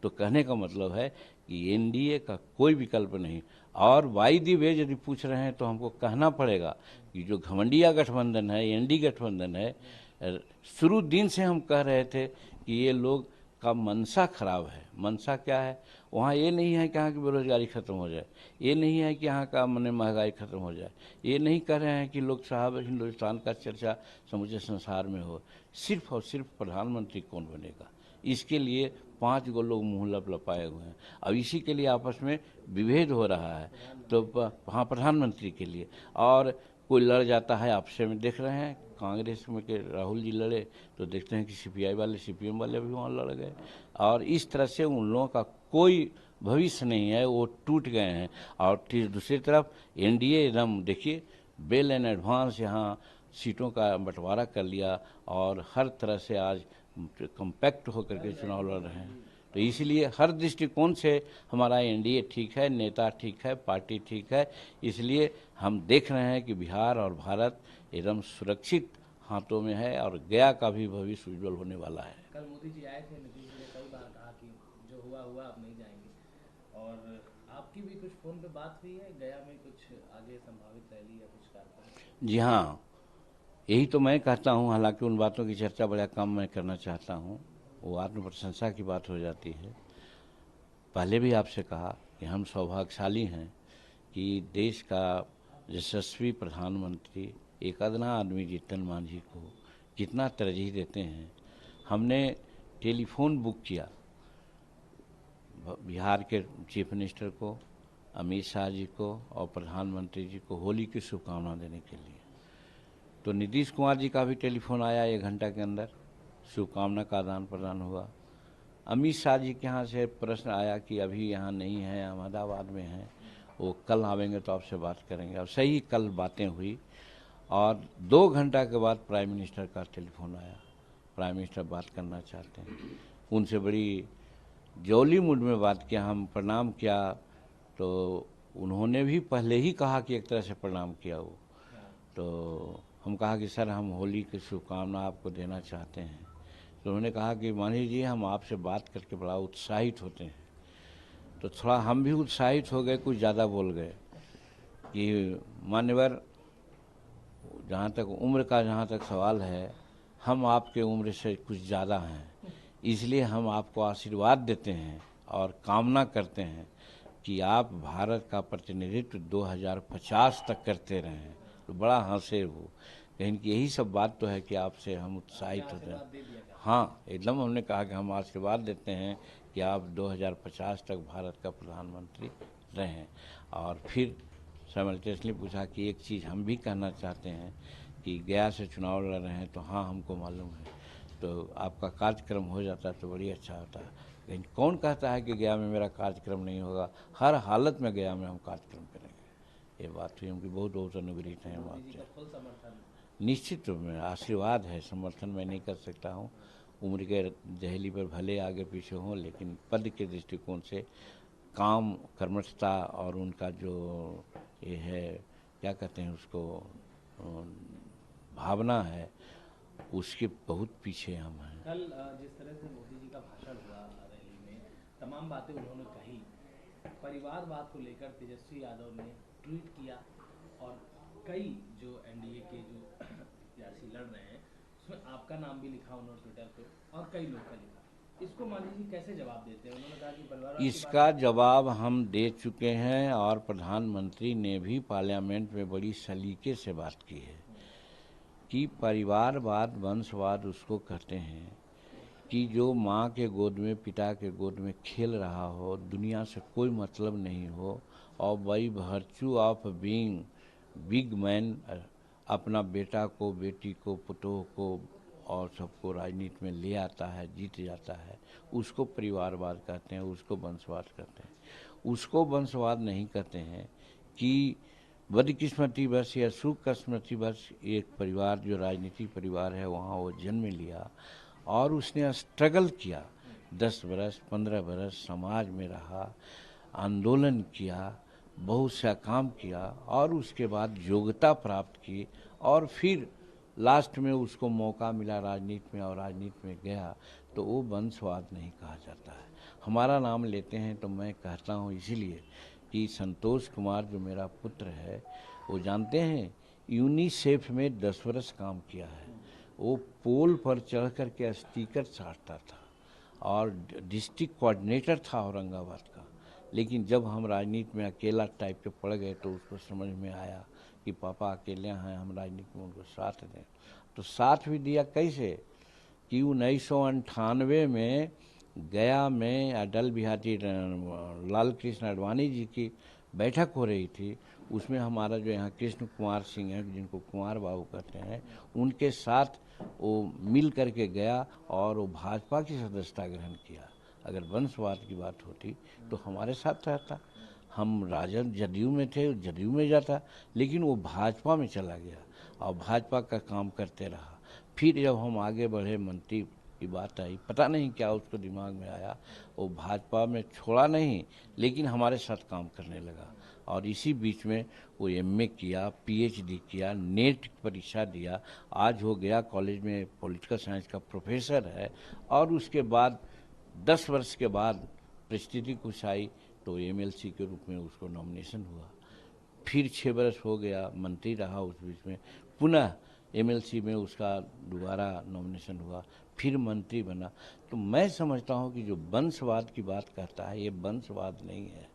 तो कहने का मतलब है कि एनडीए का कोई विकल्प नहीं। और बाई दी वे यदि पूछ रहे हैं तो हमको कहना पड़ेगा कि जो घमंडिया गठबंधन है, एनडी गठबंधन है, शुरू दिन से हम कह रहे थे कि ये लोग का मनसा खराब है। मनसा क्या है? वहाँ ये नहीं है कि यहाँ की बेरोजगारी खत्म हो जाए, ये नहीं है कि यहाँ का मन महंगाई खत्म हो जाए, ये नहीं कह रहे हैं कि लोग साहब हिंदुस्तान का चर्चा समूचे संसार में हो। सिर्फ और सिर्फ प्रधानमंत्री कौन बनेगा, इसके लिए 5 गो लोग मुँह लपलपाए हुए हैं। अब इसी के लिए आपस में विभेद हो रहा है। तो हाँ, प्रधानमंत्री के लिए। और कोई लड़ जाता है, आपसे में देख रहे हैं कांग्रेस में के राहुल जी लड़े तो देखते हैं कि सीपीआई वाले, सीपीएम वाले भी वहाँ लड़ गए। और इस तरह से उन लोगों का कोई भविष्य नहीं है, वो टूट गए हैं। और दूसरी तरफ एनडीए एकदम देखिए वेल इन एडवांस यहाँ सीटों का बंटवारा कर लिया और हर तरह से आज कम्पैक्ट होकर के चुनाव लड़ रहे हैं। तो इसलिए हर दृष्टिकोण से हमारा एनडीए ठीक है, नेता ठीक है, पार्टी ठीक है। इसलिए हम देख रहे हैं कि बिहार और भारत एकदम सुरक्षित हाथों में है और गया का भी भविष्य उज्जवल होने वाला है। कल मोदी जी आए थे, नीतीश जी ने कई बार कहा कि जो हुआ हुआ, आप नहीं जाएंगे। और आपकी भी कुछ फोन पे बात हुई है गया में, कुछ आगे संभावित रैली या कुछ कार्यक्रम? जी हाँ, यही तो मैं कहता हूँ। हालांकि उन बातों की चर्चा बड़ा कम मैं करना चाहता हूँ, वो आत्म प्रशंसा की बात हो जाती है। पहले भी आपसे कहा कि हम सौभाग्यशाली हैं कि देश का यशस्वी प्रधानमंत्री एक अदना आदमी जीतन मांझी को जितना तरजीह देते हैं। हमने टेलीफोन बुक किया बिहार के चीफ मिनिस्टर को, अमित शाह जी को और प्रधानमंत्री जी को होली की शुभकामना देने के लिए। तो नीतीश कुमार जी का भी टेलीफोन आया 1 घंटा के अंदर, शुभकामना का आदान प्रदान हुआ। अमित शाह जी के यहाँ से प्रश्न आया कि अभी यहाँ नहीं है, अहमदाबाद में हैं, वो कल आवेंगे तो आपसे बात करेंगे। अब सही कल बातें हुई और 2 घंटा के बाद प्राइम मिनिस्टर का टेलीफोन आया। प्राइम मिनिस्टर बात करना चाहते हैं। उनसे बड़ी जौली मूड में बात किया, हम प्रणाम किया तो उन्होंने भी पहले ही कहा कि एक तरह से प्रणाम किया वो। तो हम कहा कि सर हम होली की शुभकामना आपको देना चाहते हैं। तो उन्होंने कहा कि माननीय जी हम आपसे बात करके बड़ा उत्साहित होते हैं। तो थोड़ा हम भी उत्साहित हो गए, कुछ ज़्यादा बोल गए कि मान्यवर, जहाँ तक उम्र का जहाँ तक सवाल है, हम आपके उम्र से कुछ ज़्यादा हैं, इसलिए हम आपको आशीर्वाद देते हैं और कामना करते हैं कि आप भारत का प्रतिनिधित्व 2050 तक करते रहें। तो बड़ा हंसे वो, लेकिन कि यही सब बात तो है कि आपसे हम उत्साहित होते हैं। हाँ, एकदम हमने कहा कि हम आशीर्वाद देते हैं कि आप 2050 तक भारत का प्रधानमंत्री रहें। और फिर साइमल्टेनियसली पूछा कि एक चीज़ हम भी कहना चाहते हैं कि गया से चुनाव लड़ रहे हैं। तो हाँ, हमको मालूम है, तो आपका कार्यक्रम हो जाता तो बड़ी अच्छा होता है। लेकिन कौन कहता है कि गया में मेरा कार्यक्रम नहीं होगा? हर हालत में गया में हम कार्यक्रम करेंगे। ये बात हुई, उनकी बहुत बहुत अनुग्रहित है हम आपसे। निश्चित रूप में आशीर्वाद है, समर्थन मैं नहीं कर सकता हूँ। उम्र के दहली पर भले आगे पीछे हों, लेकिन पद के दृष्टिकोण से काम, कर्मठता और उनका जो ये है, क्या कहते हैं उसको, भावना है, उसके बहुत पीछे हम हैं। कल जिस तरह से मोदी जी का भाषण हुआ रैली में, तमाम बातें उन्होंने कही, परिवारवाद को लेकर तेजस्वी यादव ने ट्वीट किया और कई जो एनडीए के जो प्रत्याशी लड़ रहे हैं उसमें आपका नाम भी लिखा उन्होंने ट्विटर पे और कई लोग का लिखा। इसको मांझी जी कैसे जवाब देते हैं? उन्होंने कहा कि परिवारवाद की इसका जवाब हम दे चुके हैं और प्रधानमंत्री ने भी पार्लियामेंट में बड़ी सलीके से बात की है कि परिवारवाद, वंशवाद उसको कहते हैं कि जो माँ के गोद में, पिता के गोद में खेल रहा हो, दुनिया से कोई मतलब नहीं हो, और by virtue of being big man अपना बेटा को, बेटी को, पुतोह को और सबको राजनीति में ले आता है, जीत जाता है, उसको परिवारवाद कहते हैं, उसको वंशवाद कहते हैं। उसको वंशवाद नहीं कहते हैं कि बदकिस्मती बस या सुकिस्मती बस एक परिवार जो राजनीतिक परिवार है वहाँ वो जन्म लिया और उसने स्ट्रगल किया, 10 बरस 15 बरस समाज में रहा, आंदोलन किया, बहुत सा काम किया और उसके बाद योग्यता प्राप्त की और फिर लास्ट में उसको मौका मिला राजनीति में और राजनीति में गया, तो वो वंशवाद नहीं कहा जाता है। हमारा नाम लेते हैं तो मैं कहता हूँ इसीलिए कि संतोष कुमार जो मेरा पुत्र है, वो जानते हैं यूनिसेफ में 10 वर्ष काम किया है। वो पोल पर चढ़ कर के स्टिकर साटता था और डिस्ट्रिक्ट कोऑर्डिनेटर था औरंगाबाद का। लेकिन जब हम राजनीति में अकेला टाइप के पड़ गए तो उसको समझ में आया कि पापा अकेले हैं, हम राजनीति में उनको साथ दें। तो साथ भी दिया कैसे कि 1998 में गया में अटल बिहारी लाल कृष्ण आडवाणी जी की बैठक हो रही थी। उसमें हमारा जो यहाँ कृष्ण कुमार सिंह है, जिनको कुमार बाबू कहते हैं, उनके साथ वो मिल करके गया और वो भाजपा की सदस्यता ग्रहण किया। अगर वंशवाद की बात होती तो हमारे साथ रहता। हम राजद जदयू में थे, जदयू में जाता, लेकिन वो भाजपा में चला गया और भाजपा का काम करते रहा। फिर जब हम आगे बढ़े, मंत्री की बात आई, पता नहीं क्या उसको दिमाग में आया, वो भाजपा में छोड़ा नहीं लेकिन हमारे साथ काम करने लगा। और इसी बीच में वो एमए किया, पीएचडी किया, नेट परीक्षा दिया, आज हो गया कॉलेज में पॉलिटिकल साइंस का प्रोफेसर है। और उसके बाद 10 वर्ष के बाद परिस्थिति कुछ आई तो एमएलसी के रूप में उसको नॉमिनेशन हुआ। फिर 6 वर्ष हो गया, मंत्री रहा, उस बीच में पुनः एमएलसी में उसका दोबारा नॉमिनेशन हुआ, फिर मंत्री बना। तो मैं समझता हूँ कि जो वंशवाद की बात कहता है, ये वंशवाद नहीं है।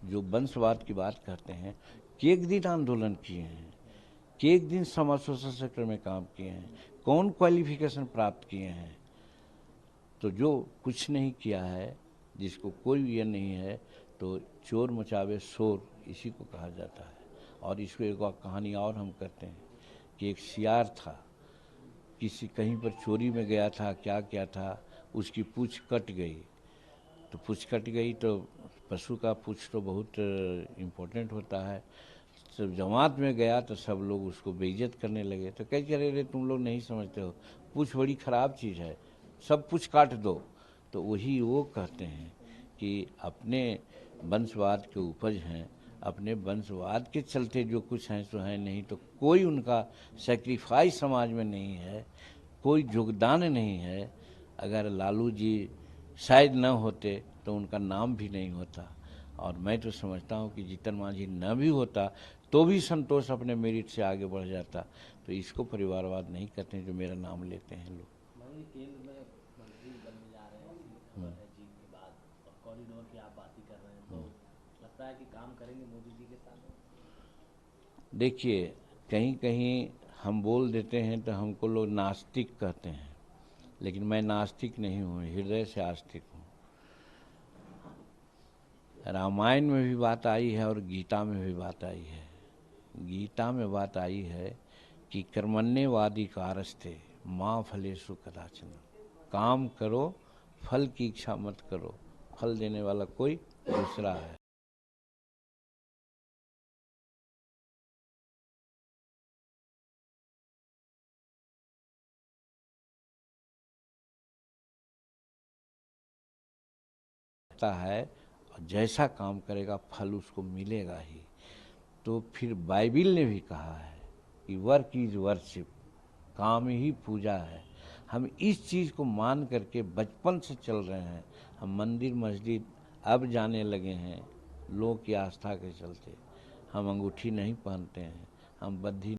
जो वंशवाद की बात करते हैं कि एक दिन आंदोलन किए हैं, कि एक दिन समाज सोशल सेक्टर में काम किए हैं, कौन क्वालिफिकेशन प्राप्त किए हैं। तो जो कुछ नहीं किया है, जिसको कोई ये नहीं है, तो चोर मचावे शोर, इसी को कहा जाता है। और इसको एक कहानी और हम करते हैं कि एक सियार था, किसी कहीं पर चोरी में गया था, क्या क्या था, उसकी पूँछ कट गई। तो पूँछ कट गई तो पशु का पूँछ तो बहुत इम्पोर्टेंट होता है। जब जमात में गया तो सब लोग उसको बेइज्जत करने लगे। तो कह रहे रे तुम लोग नहीं समझते हो, पूँछ बड़ी ख़राब चीज़ है, सब पूँछ काट दो। तो वही वो कहते हैं कि अपने वंशवाद के उपज हैं, अपने वंशवाद के चलते जो कुछ हैं सो हैं, नहीं तो कोई उनका सेक्रीफाइस समाज में नहीं है, कोई योगदान नहीं है। अगर लालू जी शायद न होते तो उनका नाम भी नहीं होता। और मैं तो समझता हूँ कि जीतन मांझी न भी होता तो भी संतोष अपने मेरिट से आगे बढ़ जाता। तो इसको परिवारवाद नहीं कहते हैं जो मेरा नाम लेते हैं लोग। केंद्र में मंत्री बनने जा रहे हैं खबर है जीत के बाद, और कॉरिडोर की आप बात ही कर रहे हैं, तो लगता है कि काम करेंगे मोदी जी के साथ। देखिए, कहीं कहीं हम बोल देते हैं तो हमको लोग नास्तिक कहते हैं, लेकिन मैं नास्तिक नहीं हूँ, हृदय से आस्तिक हूँ। रामायण में भी बात आई है और गीता में भी बात आई है। गीता में बात आई है कि कर्मण्येवाधिकारस्ते माँ फलेषु कदाचन। काम करो, फल की इच्छा मत करो, फल देने वाला कोई दूसरा है। है और जैसा काम करेगा फल उसको मिलेगा ही। तो फिर बाइबिल ने भी कहा है कि वर्क इज वर्शिप, काम ही पूजा है। हम इस चीज़ को मान करके बचपन से चल रहे हैं। हम मंदिर मस्जिद अब जाने लगे हैं लोगों की आस्था के चलते। हम अंगूठी नहीं पहनते हैं, हम बद्धी